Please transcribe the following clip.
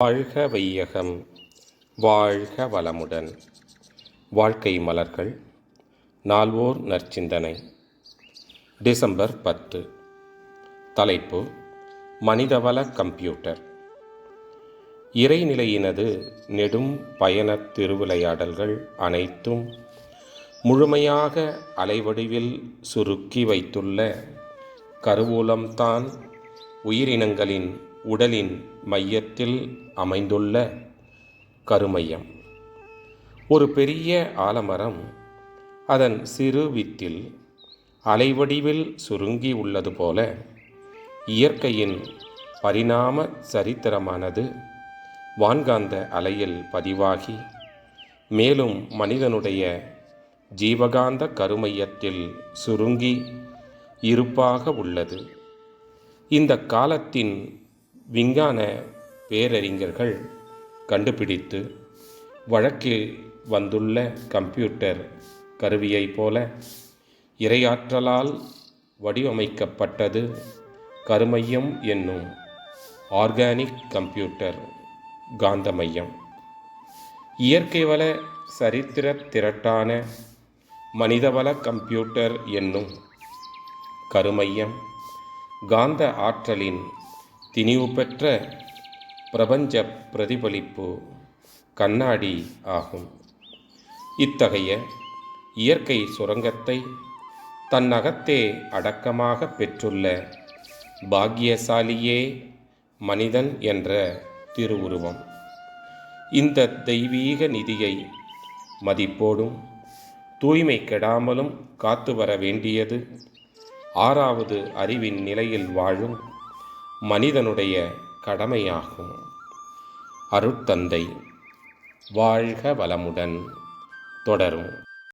வாழ்க வையகம், வாழ்க வளமுடன். வாழ்க்கை மலர்கள். நால்வோர் நற்சிந்தனை. டிசம்பர் 10. தலைப்பு: மனிதவள கம்ப்யூட்டர். இறைநிலையினது நெடும் பயணத் திருவிளையாடல்கள் அனைத்தும் முழுமையாக அலைவடிவில் சுருக்கி வைத்துள்ள கருவூலம்தான் உயிரினங்களின் உடலின் மையத்தில் அமைந்துள்ள கருமையம். ஒரு பெரிய ஆலமரம் அதன் சிறு வித்தில் அலைவடிவில் சுருங்கி உள்ளது போல இயற்கையின் பரிணாம சரித்திரமானது வான்காந்த அலையில் பதிவாகி மேலும் மனிதனுடைய ஜீவகாந்த கருமையத்தில் சுருங்கி இருப்பாக உள்ளது. இந்த காலத்தின் விஞ்ஞான பேரறிஞர்கள் கண்டுபிடித்து வழக்கில் வந்துள்ள கம்ப்யூட்டர் கருவியைப் போல இறையாற்றலால் வடிவமைக்கப்பட்டது கருமையம் என்னும் ஆர்கானிக் கம்ப்யூட்டர் காந்தமையம். இயற்கை வள சரித்திர திரட்டான மனிதவள கம்ப்யூட்டர் என்னும் கருமையம் காந்த ஆற்றலின் திணிவு பெற்ற பிரபஞ்ச பிரதிபலிப்பு கண்ணாடி ஆகும். இத்தகைய இயற்கை சுரங்கத்தை தன்னகத்தே அடக்கமாக பெற்றுள்ள பாக்கியசாலியே மனிதன் என்ற திருவுருவம். இந்த தெய்வீக நிதியை மதிப்போடும் தூய்மை கெடாமலும் காத்து வர வேண்டியது ஆறாவது அறிவின் நிலையில் வாழும் மனிதனுடைய கடமையாகும். அருட்தந்தை. வாழ்க வளமுடன். தொடரும்.